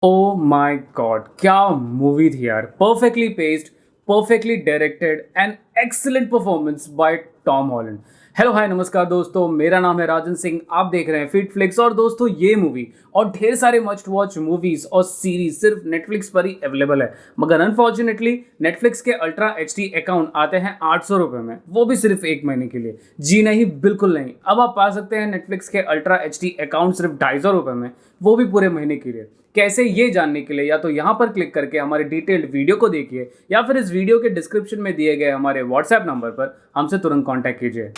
Oh my God, क्या movie थी यार। Perfectly paced, perfectly directed and excellent performance by Tom Holland. Hello hi नमस्कार दोस्तों, मेरा नाम है राजन सिंह। आप देख रहे हैं फिट फ्लिक्स। और दोस्तों, ये मूवी और ढेर सारे मस्ट वॉच मूवीज और सीरीज सिर्फ नेटफ्लिक्स पर ही अवेलेबल है। मगर अनफॉर्चुनेटली नेटफ्लिक्स के अल्ट्रा एचडी अकाउंट आते हैं 800 रुपये में, वो भी सिर्फ एक महीने के लिए। जी नहीं, बिल्कुल नहीं। अब आप पा सकते हैं नेटफ्लिक्स के अल्ट्रा एचडी अकाउंट सिर्फ 250 रुपये में, वो भी पूरे महीने के लिए। कैसे, ये जानने के लिए या तो यहाँ पर क्लिक करके हमारे डिटेल्ड वीडियो को देखिए, या फिर इस वीडियो के डिस्क्रिप्शन में दिए गए हमारे व्हाट्सएप नंबर पर हमसे तुरंत कांटेक्ट कीजिए।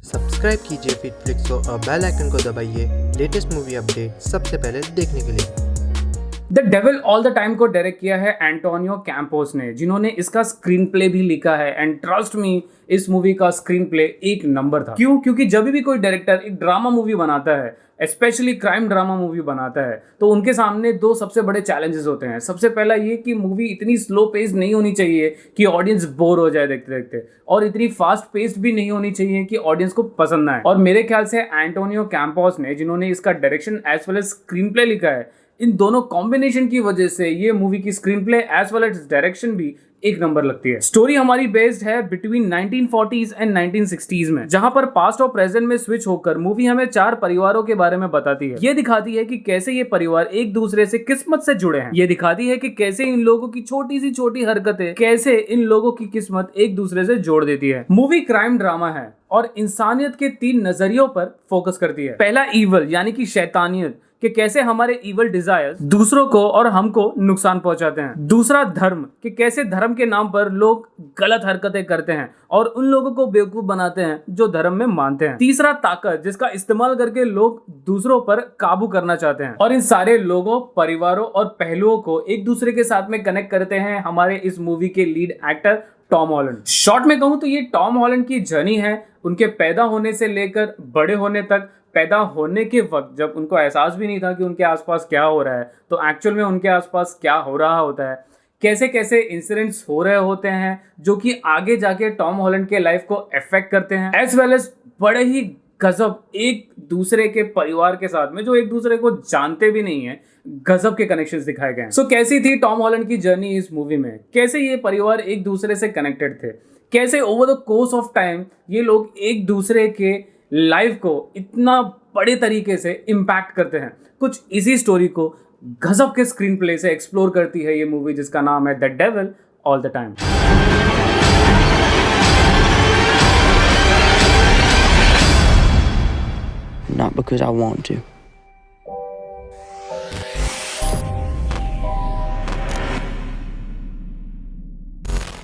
सब्सक्राइब कीजिए फिटफ्लिक्स को और बेल आइकन को दबाइए लेटेस्ट मूवी अपडेट सबसे पहले देखने के लिए। The devil all the time को डायरेक्ट किया है एंटोनियो कैंपोस ने, जिन्होंने इसका स्क्रीन प्ले भी लिखा है। एंड ट्रस्ट मी, इस मूवी का स्क्रीन प्ले एक नंबर था। क्यों? क्योंकि जब भी कोई डायरेक्टर एक ड्रामा मूवी बनाता है, स्पेशली क्राइम ड्रामा मूवी बनाता है, तो उनके सामने दो सबसे बड़े चैलेंजेस होते हैं। सबसे पहला ये कि मूवी इतनी स्लो पेस नहीं होनी चाहिए कि ऑडियंस बोर हो जाए देखते देखते, और इतनी फास्ट पेस्ड भी नहीं होनी चाहिए कि ऑडियंस को पसंद ना आए। और मेरे ख्याल से एंटोनियो कैंपोस ने, जिन्होंने इसका direction as well as screen play लिखा है, इन दोनों कॉम्बिनेशन की वजह से ये मूवी की screen play as well as direction भी एक नंबर लगती है। स्टोरी हमारी बेस्ड है बिटवीन 1940s एंड 1960s में, जहां पर पास्ट और प्रेजेंट में स्विच होकर मूवी हमें 4 परिवारों के बारे में बताती है। ये दिखाती है कि कैसे ये परिवार एक दूसरे से किस्मत से जुड़े हैं। ये दिखाती है कि कैसे इन लोगों की छोटी सी छोटी हरकतें कैसे इन लोगों की किस्मत एक दूसरे से जोड़ देती है। मूवी क्राइम ड्रामा है और इंसानियत के 3 नजरियों पर फोकस करती है। पहला ईवल यानी कि शैतानियत, कि कैसे हमारे इवल डिजायर्स दूसरों को और हमको नुकसान पहुंचाते हैं। दूसरा धर्म, कि कैसे धर्म के नाम पर लोग गलत हरकतें करते हैं और उन लोगों को बेवकूफ बनाते हैं जो धर्म में मानते हैं। तीसरा ताकत, जिसका इस्तेमाल करके लोग दूसरों पर काबू करना चाहते हैं। और इन सारे लोगों, परिवारों और पहलुओं को एक दूसरे के साथ में कनेक्ट करते हैं हमारे इस मूवी के lead actor Tom Holland. Short में कहूं तो ये टॉम हॉलैंड की जर्नी है, उनके पैदा होने से लेकर बड़े होने तक। पैदा होने के वक्त जब उनको एहसास भी नहीं था कि उनके आसपास क्या हो रहा है, तो एक्चुअल में उनके आसपास क्या हो रहा होता है, कैसे कैसे इंसिडेंट्स हो रहे होते हैं जो कि आगे जाके टॉम हॉलैंड के लाइफ को अफेक्ट करते हैं। एज वेल एज बड़े ही गजब एक दूसरे के परिवार के साथ में, जो एक दूसरे को जानते भी नहीं है, गजब के कनेक्शंस दिखाए गए हैं। सो कैसी थी टॉम हॉलैंड की जर्नी इस मूवी में? कैसे ये परिवार एक दूसरे से कनेक्टेड थे, कैसे over the course of time ये लोग एक दूसरे के लाइफ को इतना बड़े तरीके से इम्पैक्ट करते हैं। कुछ इसी स्टोरी को गजब के स्क्रीन प्ले से एक्सप्लोर करती है ये मूवी, जिसका नाम है the devil all the time. Not because I want to.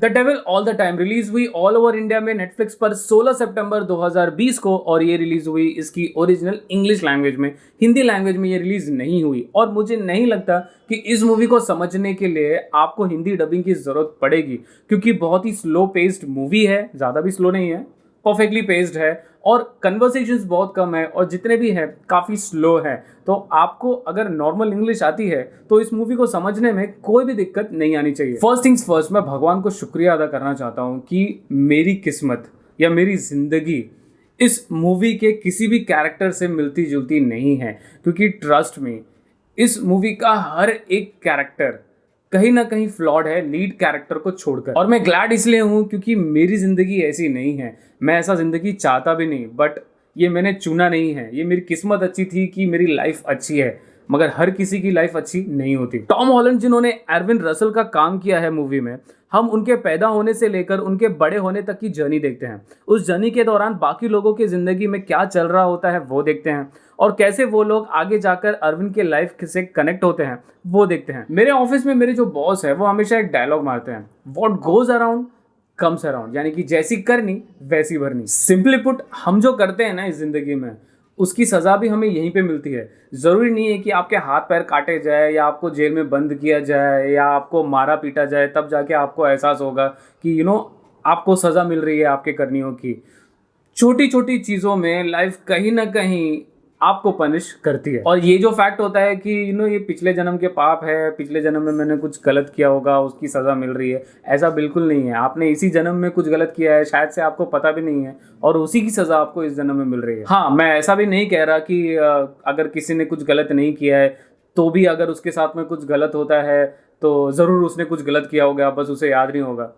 The devil all the time release हुई ऑल ओवर इंडिया में नेटफ्लिक्स पर 16 सितंबर 2020 को, और ये रिलीज हुई इसकी ओरिजिनल इंग्लिश लैंग्वेज में। हिंदी लैंग्वेज में ये रिलीज नहीं हुई, और मुझे नहीं लगता कि इस मूवी को समझने के लिए आपको हिंदी डबिंग की जरूरत पड़ेगी, क्योंकि बहुत ही स्लो पेस्ड मूवी है। ज़्यादा भी स्लो नहीं है, परफेक्टली पेस्ड है, और कन्वर्सेशंस बहुत कम है, और जितने भी है काफ़ी स्लो है। तो आपको अगर नॉर्मल इंग्लिश आती है तो इस मूवी को समझने में कोई भी दिक्कत नहीं आनी चाहिए। फर्स्ट थिंग्स फर्स्ट, मैं भगवान को शुक्रिया अदा करना चाहता हूँ कि मेरी किस्मत या मेरी ज़िंदगी इस मूवी के किसी भी कैरेक्टर से मिलती जुलती नहीं है, क्योंकि ट्रस्ट मी, इस मूवी का हर एक कैरेक्टर कहीं ना कहीं फ्लॉड है, लीड कैरेक्टर को छोड़कर। और मैं ग्लैड इसलिए हूँ क्योंकि मेरी ज़िंदगी ऐसी नहीं है, मैं ऐसा ज़िंदगी चाहता भी नहीं, बट ये मैंने चुना नहीं है। ये मेरी किस्मत अच्छी थी कि मेरी लाइफ अच्छी है, मगर हर किसी की लाइफ अच्छी नहीं होती। टॉम हॉलैंड, जिन्होंने एरविन रसल का काम किया है मूवी में, हम उनके पैदा होने से लेकर उनके बड़े होने तक की जर्नी देखते हैं। उस जर्नी के दौरान बाकी लोगों की ज़िंदगी में क्या चल रहा होता है वो देखते हैं, और कैसे वो लोग आगे जाकर अरविंद के लाइफ से कनेक्ट होते हैं वो देखते हैं। मेरे ऑफिस में मेरे जो बॉस है वो हमेशा एक डायलॉग मारते हैं, what goes around comes around, यानी कि जैसी करनी वैसी भरनी। सिंपली पुट, हम जो करते हैं ना इस ज़िंदगी में, उसकी सज़ा भी हमें यहीं पे मिलती है। ज़रूरी नहीं है कि आपके हाथ पैर काटे जाए, या आपको जेल में बंद किया जाए, या आपको मारा पीटा जाए, तब जाके आपको एहसास होगा कि आपको सज़ा मिल रही है आपके करनियों की। छोटी छोटी चीज़ों में लाइफ कहीं ना कहीं आपको पनिश करती है। और ये जो फैक्ट होता है कि ये पिछले जन्म के पाप है, पिछले जन्म में मैंने कुछ गलत किया होगा, उसकी सज़ा मिल रही है, ऐसा बिल्कुल नहीं है। आपने इसी जन्म में कुछ गलत किया है, शायद से आपको पता भी नहीं है, और उसी की सज़ा आपको इस जन्म में मिल रही है। हाँ, मैं ऐसा भी नहीं कह रहा कि अगर किसी ने कुछ गलत नहीं किया है तो भी अगर उसके साथ में कुछ गलत होता है तो ज़रूर उसने कुछ गलत किया होगा, बस उसे याद नहीं होगा।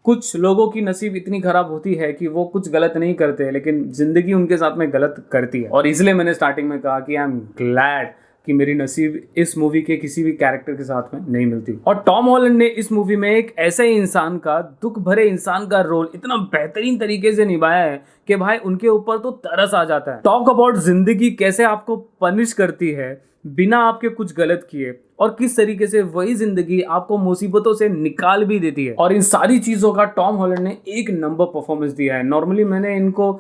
कुछ लोगों की नसीब इतनी ख़राब होती है कि वो कुछ गलत नहीं करते, लेकिन ज़िंदगी उनके साथ में गलत करती है। और इसलिए मैंने स्टार्टिंग में कहा कि आई एम ग्लैड कि मेरी नसीब इस मूवी के किसी भी कैरेक्टर के साथ में नहीं मिलती। और टॉम हॉलैंड ने इस मूवी में एक ऐसे इंसान का, दुख भरे इंसान का रोल इतना बेहतरीन तरीके से निभाया है कि भाई उनके ऊपर तो तरस आ जाता है। टॉक अबाउट जिंदगी कैसे आपको पनिश करती है बिना आपके कुछ गलत किए, और किस तरीके से वही जिंदगी आपको मुसीबतों से निकाल भी देती है। और इन सारी चीज़ों का टॉम हॉलैंड ने एक नंबर परफॉर्मेंस दिया है। नॉर्मली मैंने इनको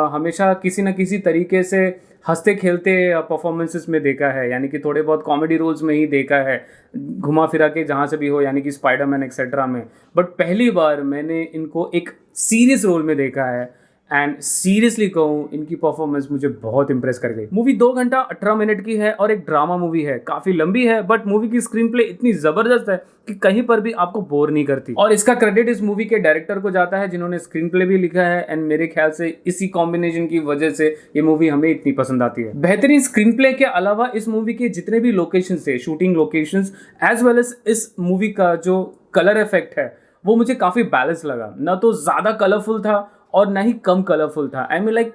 हमेशा किसी न किसी तरीके से हंसते खेलते परफॉर्मेंसेस में देखा है, यानी कि थोड़े बहुत कॉमेडी रोल्स में ही देखा है, घुमा फिरा के जहाँ से भी हो, यानी कि स्पाइडरमैन एक्सेट्रा में। बट पहली बार मैंने इनको एक सीरियस रोल में देखा है, एंड सीरियसली कहूँ इनकी परफॉर्मेंस मुझे बहुत इंप्रेस कर गई। मूवी 2 घंटा 18 मिनट की है और एक ड्रामा मूवी है, काफ़ी लंबी है, बट मूवी की स्क्रीन प्ले इतनी ज़बरदस्त है कि कहीं पर भी आपको बोर नहीं करती। और इसका क्रेडिट इस मूवी के डायरेक्टर को जाता है जिन्होंने स्क्रीन प्ले भी लिखा है, एंड मेरे ख्याल से इसी कॉम्बिनेशन की वजह से ये मूवी हमें इतनी पसंद आती है। बेहतरीन स्क्रीन प्ले के अलावा इस मूवी के जितने भी लोकेशन थे, shooting locations, as well as इस मूवी का जो कलर इफेक्ट है वो मुझे काफ़ी बैलेंस लगा। ना तो ज़्यादा कलरफुल था और ना ही कम कलरफुल था। I mean like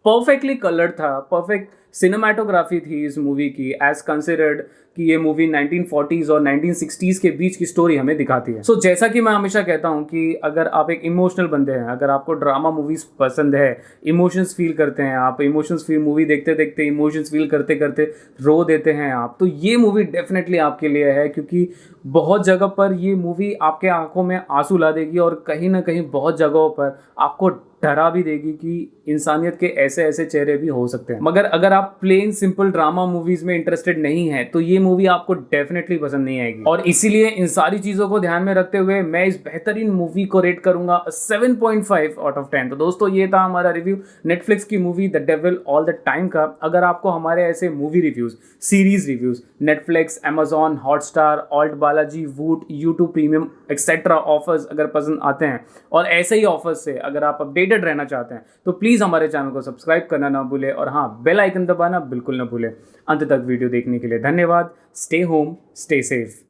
perfectly coloured था, परफेक्ट सिनेमाटोग्राफी थी इस मूवी की, एज कंसिडर्ड कि ये मूवी 1940s और 1960s के बीच की स्टोरी हमें दिखाती है। सो जैसा कि मैं हमेशा कहता हूँ कि अगर आप एक इमोशनल बंदे हैं, अगर आपको ड्रामा मूवीज पसंद है, इमोशंस फील करते हैं आप, इमोशंस फील मूवी देखते देखते इमोशंस फील करते करते रो देते हैं आप, तो ये मूवी डेफिनेटली आपके लिए है। क्योंकि बहुत जगह पर ये मूवी आपके आंखों में आंसू ला देगी और कहीं ना कहीं बहुत जगहों पर आपको डरा भी देगी कि इंसानियत के ऐसे ऐसे चेहरे भी हो सकते हैं। मगर अगर आप प्लेन सिंपल ड्रामा मूवीज में इंटरेस्टेड नहीं है तो ये मूवी आपको डेफिनेटली पसंद नहीं आएगी। और इसीलिए इन सारी चीज़ों को ध्यान में रखते हुए मैं इस बेहतरीन मूवी को रेट करूंगा 7.5 आउट ऑफ 10। तो दोस्तों ये था हमारा रिव्यू नेटफ्लिक्स की movie the devil all the time का। अगर आपको हमारे ऐसे movie reviews, series reviews Netflix, Amazon, Hotstar, alt Balaji, वूट, यूट्यूब प्रीमियम एक्सेट्रा ऑफर्स अगर पसंद आते हैं, और ऐसे ही ऑफर्स से अगर आप अपडेटेड रहना चाहते हैं, तो प्लीज़ हमारे चैनल को सब्सक्राइब करना ना भूलें, और हाँ, बेल आइकन दबाना बिल्कुल ना भूलें। अंत तक वीडियो देखने के लिए धन्यवाद। Stay home, stay safe.